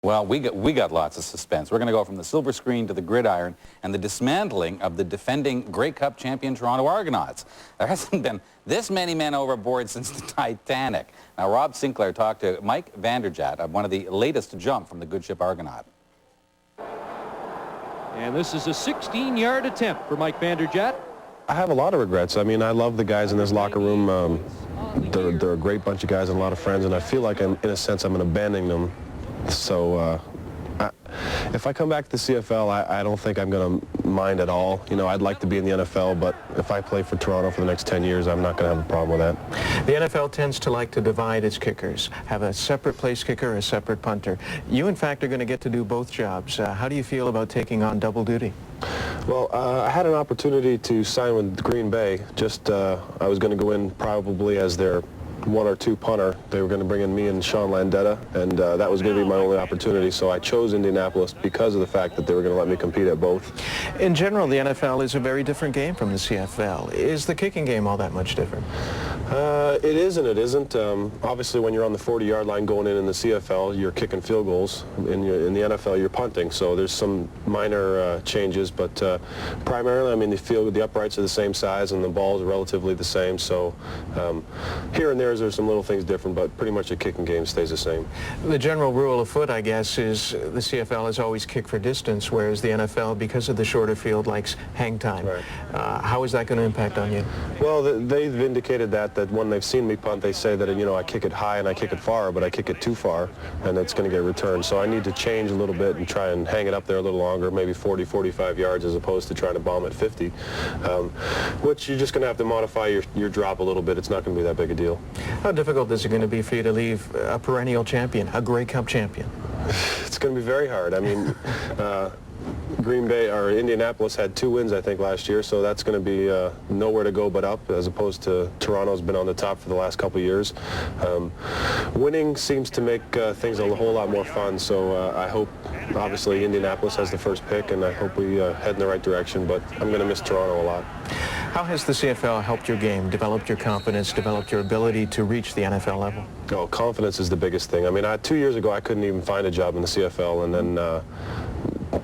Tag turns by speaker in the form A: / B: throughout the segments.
A: Well, we got lots of suspense. We're going to go from the silver screen to the gridiron and the dismantling of the defending Grey Cup champion Toronto Argonauts. There hasn't been this many men overboard since the Titanic. Now, Rob Sinclair talked to Mike Vanderjagt of one of the latest to jump from the good ship Argonaut.
B: And this is a 16-yard attempt for Mike Vanderjagt.
C: I have a lot of regrets. I mean, I love the guys in this locker room. They're a great bunch of guys and a lot of friends, and I feel like, in a sense, I'm abandoning them. So if I come back to the CFL, I don't think I'm going to mind at all. You know, I'd like to be in the NFL, but if I play for Toronto for the next 10 years, I'm not going to have a problem with that.
D: The NFL tends to like to divide its kickers, have a separate place kicker, a separate punter. You, in fact, are going to get to do both jobs. How do you feel about taking on double duty?
C: Well, I had an opportunity to sign with Green Bay. I was going to go in probably as their one or two punter. They were going to bring in me and Sean Landetta, and that was going to be my only opportunity. So I chose Indianapolis because of the fact that they were going to let me compete at both.
D: In general, the NFL is a very different game from the CFL. Is the kicking game all that much different?
C: It is and it isn't. Obviously, when you're on the 40-yard line going in the CFL, you're kicking field goals. In the NFL, you're punting. So there's some minor changes, but primarily, I mean, the uprights are the same size and the balls are relatively the same. So here and there, there's some little things different, but pretty much the kicking game stays the same.
D: The general rule of foot, I guess, is the CFL is always kick for distance, whereas the NFL, because of the shorter field, likes hang time.
C: Right.
D: How is that going to impact on you?
C: Well, they've indicated that when they've seen me punt, they say that, you know, I kick it high and I kick it far, but I kick it too far, and it's going to get returned. So I need to change a little bit and try and hang it up there a little longer, maybe 40, 45 yards, as opposed to trying to bomb at 50, which you're just going to have to modify your drop a little bit. It's not going to be that big a deal.
D: How difficult is it going to be for you to leave a perennial champion, a Grey Cup champion?
C: It's going to be very hard. I mean, Green Bay or Indianapolis had 2 wins, I think, last year, so that's going to be nowhere to go but up, as opposed to Toronto's been on the top for the last couple of years. Winning seems to make things a whole lot more fun, so I hope, obviously, Indianapolis has the first pick, and I hope we head in the right direction, but I'm going to miss Toronto a lot.
D: How has the CFL helped your game, developed your confidence, developed your ability to reach the NFL level?
C: Oh, confidence is the biggest thing. I mean, 2 years ago, I couldn't even find a job in the CFL, and then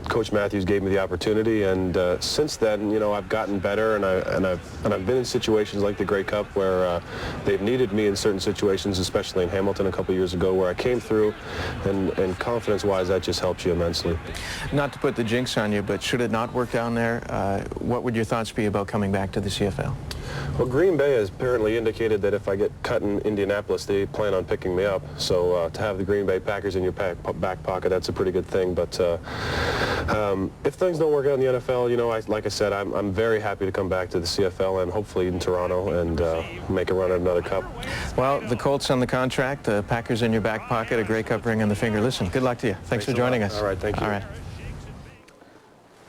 C: Coach Matthews gave me the opportunity, and since then, you know, I've gotten better, and I've been in situations like the Grey Cup where they've needed me in certain situations, especially in Hamilton a couple years ago, where I came through, and confidence-wise, that just helps you immensely.
D: Not to put the jinx on you, but should it not work down there, what would your thoughts be about coming back to the CFL?
C: Well, Green Bay has apparently indicated that if I get cut in Indianapolis, they plan on picking me up. So to have the Green Bay Packers in your back pocket, that's a pretty good thing. But if things don't work out in the NFL, you know, like I said, I'm very happy to come back to the CFL and hopefully in Toronto and make a run at another cup.
D: Well, the Colts on the contract, the Packers in your back pocket, a Grey Cup ring on the finger. Listen, good luck to you. Thanks for joining us.
C: All right, thank you.
D: All right.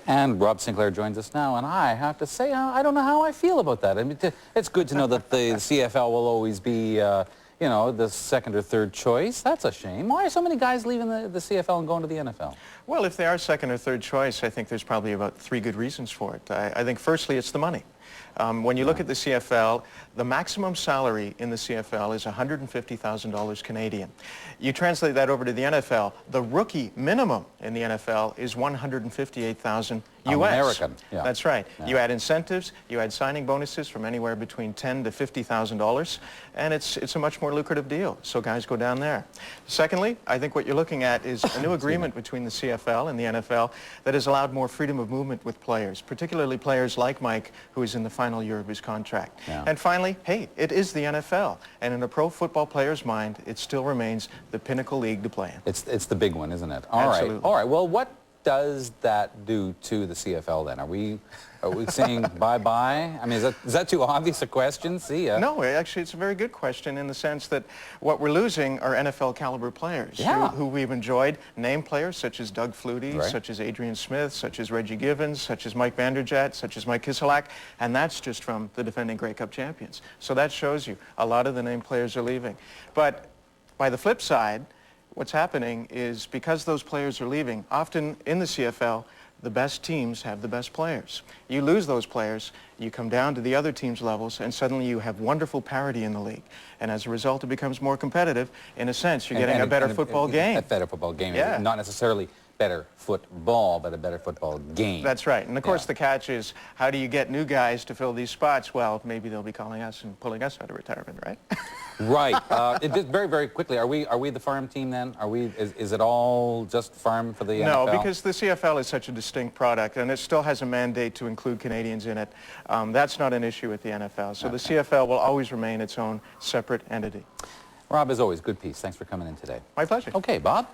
A: And Rob Sinclair joins us now, and I have to say, I don't know how I feel about that. I mean, it's good to know that the CFL will always be, you know, the second or third choice. That's a shame. Why are so many guys leaving the CFL and going to the NFL?
D: Well, if they are second or third choice, I think there's probably about 3 good reasons for it. I think, firstly, it's the money. When you look at the CFL, the maximum salary in the CFL is $150,000 Canadian. You translate that over to the NFL, the rookie minimum in the NFL is $158,000 US.
A: American. Yeah.
D: That's right.
A: Yeah.
D: You add incentives, you add signing bonuses from anywhere between $10,000 to $50,000, and it's a much more lucrative deal. So guys go down there. Secondly, I think what you're looking at is a new agreement between the CFL and the NFL that has allowed more freedom of movement with players, particularly players like Mike, who is in the final year of his contract.
A: Yeah.
D: And finally, hey, it is the NFL, and in a pro football player's mind, it still remains the pinnacle league to play in.
A: It's the big one, isn't it? All
D: Absolutely.
A: right. All right. Well, what does that do to the CFL then? Are we saying bye-bye? I mean, is that too obvious a question? See ya.
D: No, actually, it's a very good question in the sense that what we're losing are NFL caliber players who we've enjoyed. Name players such as Doug Flutie,
A: Right.
D: such as Adrian Smith, such as Reggie Givens, such as Mike Vanderjagt, such as Mike Kiselak, and that's just from the defending Grey Cup champions. So that shows you a lot of the name players are leaving. But by the flip side, what's happening is because those players are leaving, often in the CFL, the best teams have the best players. You lose those players, you come down to the other team's levels, and suddenly you have wonderful parity in the league. And as a result, it becomes more competitive. In a sense, you're getting a better football game.
A: A better football game.
D: Yeah.
A: Not necessarily better football, but a better football game.
D: That's right. And of course, the catch is, how do you get new guys to fill these spots? Well, maybe they'll be calling us and pulling us out of retirement, right?
A: Right. Just very, very quickly, are we the farm team then? Is it all just farm for the NFL?
D: No, because the CFL is such a distinct product, and it still has a mandate to include Canadians in it. That's not an issue with the NFL. So the CFL will always remain its own separate entity.
A: Rob, as always, good piece. Thanks for coming in today.
D: My pleasure.
A: Okay, Bob?